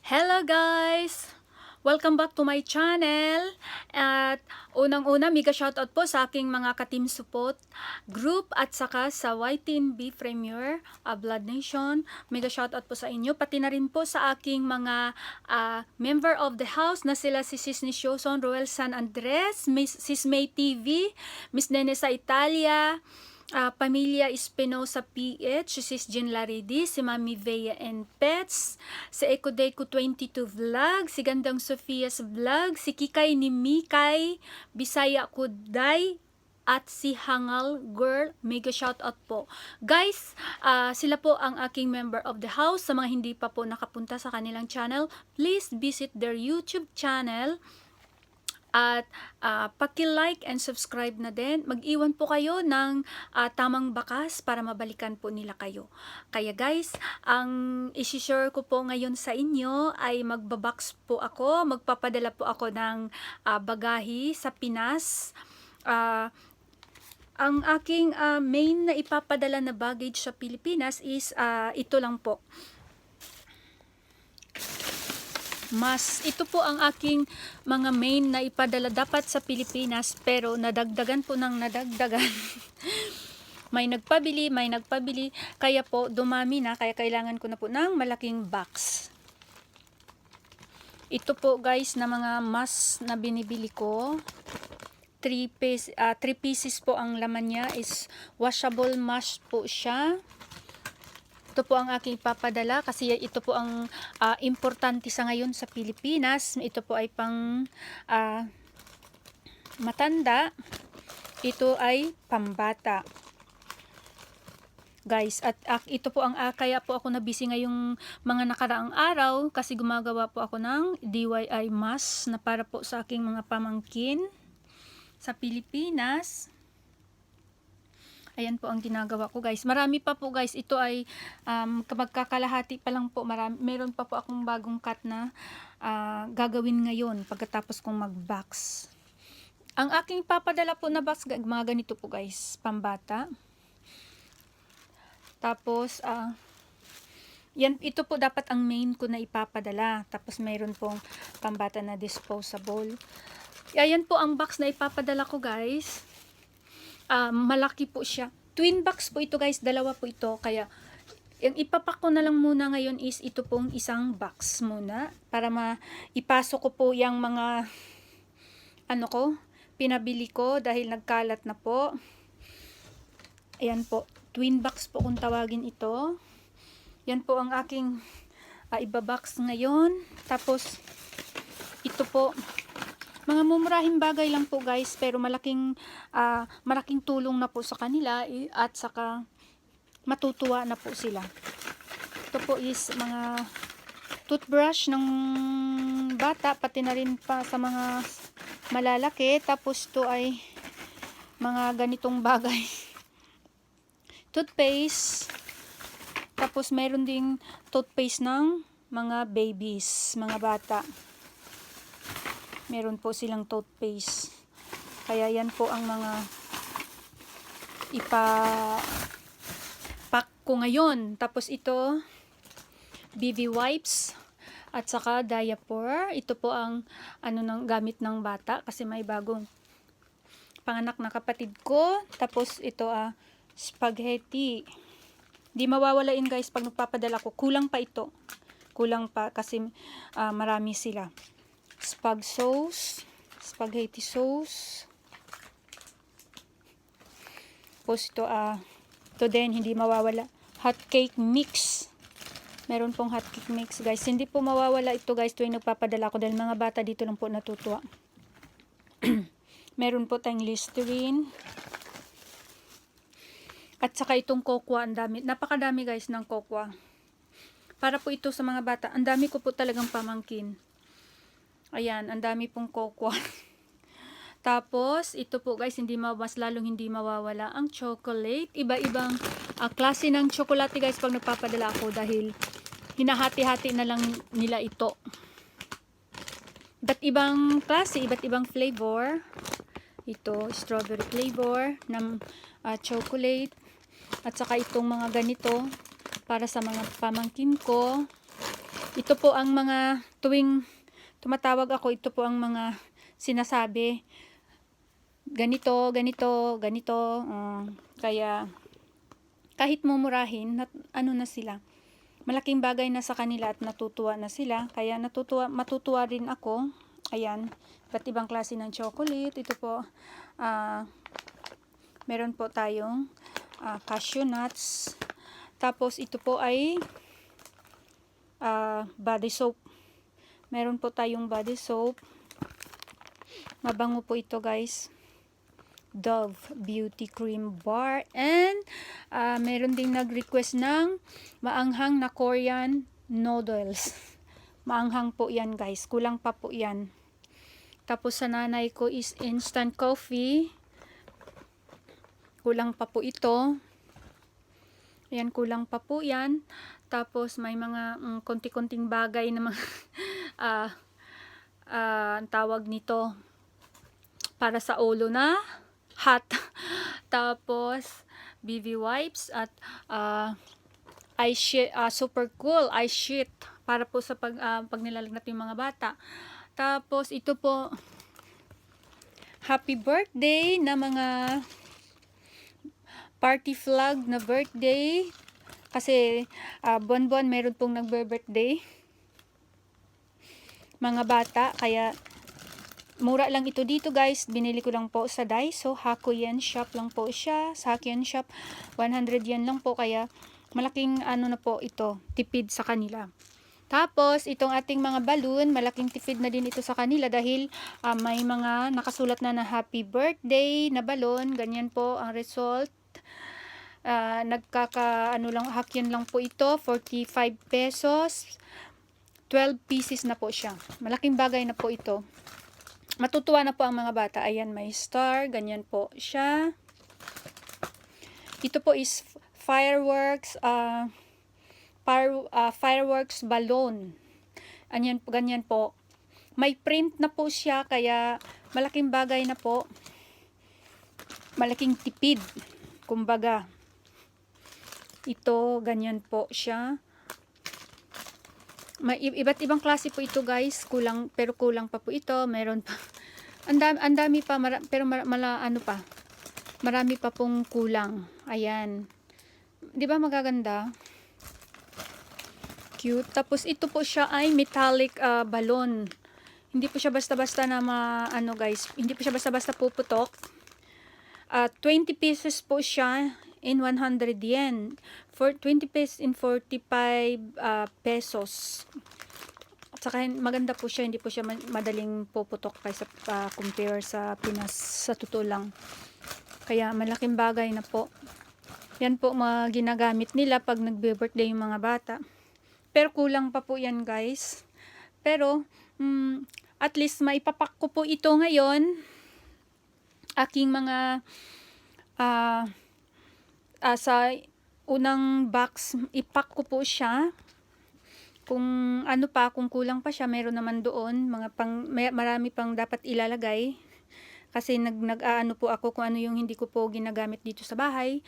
Hello guys! Welcome back to my channel. At unang-una, mega shoutout po sa aking mga ka-team support group at saka sa YTNB Premier Blood Nation. Mega shoutout po sa inyo. Pati na rin po sa aking mga member of the house na sila si Sis Nishiyama, Roel San Andres, Sis May TV, Miss Nene sa Italia, Pamilya Espinosa PH, si Sis Jean Laridi, si Mami Vea and Pets, si Ecodeco 22 Vlog, si Gandang Sofia's Vlog, si Kikay ni Mikay, Bisaya Kuday, at si Hangal Girl. Mega shoutout po. Guys, sila po ang aking member of the house. Sa mga hindi pa po nakapunta sa kanilang channel, please visit their YouTube channel. At paki-like and subscribe na din. Mag-iwan po kayo ng tamang bakas para mabalikan po nila kayo. Kaya guys, ang isi-share ko po ngayon sa inyo ay magbabox po ako. Magpapadala po ako ng bagahe sa Pinas. Ang aking main na ipapadala na baggage sa Pilipinas is ito lang po. Ito po ang aking mga main na ipadala dapat sa Pilipinas, pero nadagdagan po ng nadagdagan. may nagpabili, kaya po dumami na, kaya kailangan ko na po ng malaking box. Ito po guys na mga mask na binibili ko. 3 pieces po ang laman niya, is washable mask po siya. Ito po ang aking papadala kasi ito po ang importante sa ngayon sa Pilipinas. Ito po ay pang matanda. Ito ay pambata. Guys, at ito po ang kaya po ako na busy ngayong mga nakaraang araw kasi gumagawa po ako ng DIY mask na para po sa aking mga pamangkin sa Pilipinas. Ayan po ang ginagawa ko guys. Marami pa po guys. Ito ay magkakalahati pa lang po. Meron pa po akong bagong cut na gagawin ngayon pagkatapos kong mag-box. Ang aking papadala po na box, mga ganito po guys. Pambata. Tapos, ito po dapat ang main ko na ipapadala. Tapos mayroon pong pambata na disposable. Ayan po ang box na ipapadala ko guys. Malaki po siya. Twin box po ito guys, dalawa po ito. Kaya, yung ipapak ko na lang muna ngayon is ito pong isang box muna. Para ipasok ko po yung mga pinabili ko dahil nagkalat na po. Ayan po, twin box po kung tawagin ito. Yan po ang aking ibabox ngayon. Tapos, ito po, mga mumurahing bagay lang po guys, pero malaking tulong na po sa kanila at saka matutuwa na po sila. Ito po is mga toothbrush ng bata, pati na rin pa sa mga malalaki. Tapos ito ay mga ganitong bagay. Toothpaste. Tapos mayroon ding toothpaste ng mga babies, mga bata. Meron po silang toothpaste. Kaya yan po ang mga ipapak ko ngayon. Tapos ito, BB wipes at saka diaper. Ito po ang gamit ng bata kasi may bagong panganak na kapatid ko. Tapos ito spaghetti. Di mawawalain guys pag nagpapadala ko. Kulang pa ito. Kulang pa kasi marami sila. Spaghetti sauce. Tapos ito din hindi mawawala, hot cake mix. Meron pong hot cake mix guys. Hindi po mawawala ito guys tuwing nagpapadala ko dahil mga bata dito lang po natutuwa. Meron po tayong Listerine. At saka itong cocoa, ang dami. Napakadami guys ng cocoa. Para po ito sa mga bata. Ang dami ko po talagang pamangkin. Ayan, ang dami pong cocoa. Tapos, ito po guys, mas lalong hindi mawawala ang chocolate. Iba-ibang klase ng chocolate guys pag nagpapadala ako dahil hinahati-hati na lang nila ito. Iba't ibang klase, iba't ibang flavor. Ito, strawberry flavor ng chocolate. At saka itong mga ganito para sa mga pamangkin ko. ito po ang mga tuwing tumatawag ako, ito po ang mga sinasabi. Ganito, ganito, ganito. Kaya kahit mumurahin, ano na sila. Malaking bagay na sa kanila at natutuwa na sila. Kaya matutuwa rin ako. Ayan, iba't ibang klase ng chocolate. Ito po, meron po tayong cashew nuts. Tapos ito po ay body soap. Meron po tayong body soap. Mabango po ito, guys. Dove Beauty Cream Bar. And meron ding nag-request ng maanghang na Korean noodles. Maanghang po yan, guys. Kulang pa po yan. Tapos sa nanay ko is instant coffee. Kulang pa po ito. Ayan, kulang pa po yan. Tapos may mga konti-konting bagay na mga ang tawag nito para sa ulo na hot. Tapos BB wipes at eye sheet, super cool eye sheet para po sa pag nilalag natin yung mga bata. Tapos ito po happy birthday na mga party flag na birthday kasi buwan-buwan meron pong nagbe-birthday mga bata, kaya mura lang ito dito, guys. Binili ko lang po sa Daiso. Hakuyen shop lang po siya. Sa Hakuyen shop 100 yen lang po, kaya malaking ano na po ito, tipid sa kanila. Tapos itong ating mga balloon, malaking tipid na din ito sa kanila dahil may mga nakasulat na happy birthday na balloon. Ganyan po ang result. Hakyan lang po ito, 45 pesos. 12 pieces na po siya. Malaking bagay na po ito. Matutuwa na po ang mga bata. Ayan, may star. Ganyan po siya. Ito po is fireworks fireworks balloon. Ganyan po. May print na po siya, kaya malaking bagay na po. Malaking tipid. Kumbaga, ito, ganyan po siya. May iba't ibang klase po ito, guys. Pero kulang pa po ito. Meron pa. Ang dami pa, marami pa pong kulang. Ayan. 'Di ba magaganda? Cute. Tapos ito po siya ay metallic balloon. Hindi po siya basta-basta na guys. Hindi po siya basta-basta puputok. 20 pieces po siya in 100 yen. For 20 pesos in 45 pesos. At saka maganda po siya, hindi po siya madaling puputok kaysa compare sa Pinas, sa totoo lang. Kaya malaking bagay na po. Yan po mga ginagamit nila pag nagbe-birthday yung mga bata. Pero kulang pa po yan, guys. Pero at least maipapak ko po ito ngayon. Aking mga sa unang box, ipack ko po siya. Kung kung kulang pa siya, meron naman doon marami pang dapat ilalagay. Kasi nag-aano po ako kung ano yung hindi ko po ginagamit dito sa bahay.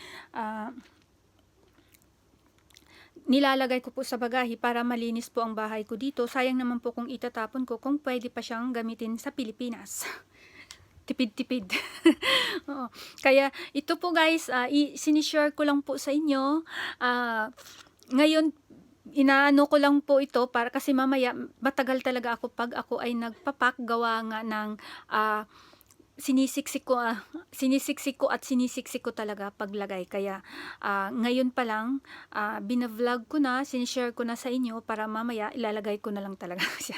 Nilalagay ko po sa bagahe para malinis po ang bahay ko dito. Sayang naman po kung itatapon ko, kung pwede pa siyang gamitin sa Pilipinas. Tipid-tipid. Oo. Kaya ito po, guys, sinishare ko lang po sa inyo. Ngayon, inaano ko lang po ito para kasi mamaya matagal talaga ako pag ako ay nagpapak, gawa nga ng sinisiksik ko at sinisiksik ko talaga paglagay. Kaya ngayon pa lang binavlog ko na, sinishare ko na sa inyo para mamaya ilalagay ko na lang talaga siya.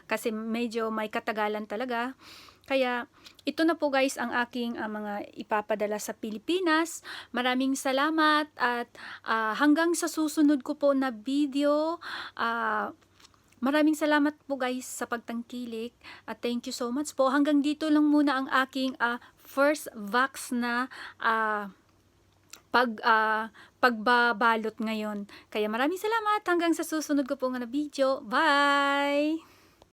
Kasi medyo may katagalan talaga. Kaya ito na po, guys, ang aking mga ipapadala sa Pilipinas. Maraming salamat at hanggang sa susunod ko po na video. Maraming salamat po, guys, sa pagtangkilik at thank you so much po. Hanggang dito lang muna ang aking first box na pagbabalot ngayon. Kaya maraming salamat hanggang sa susunod ko po na video. Bye!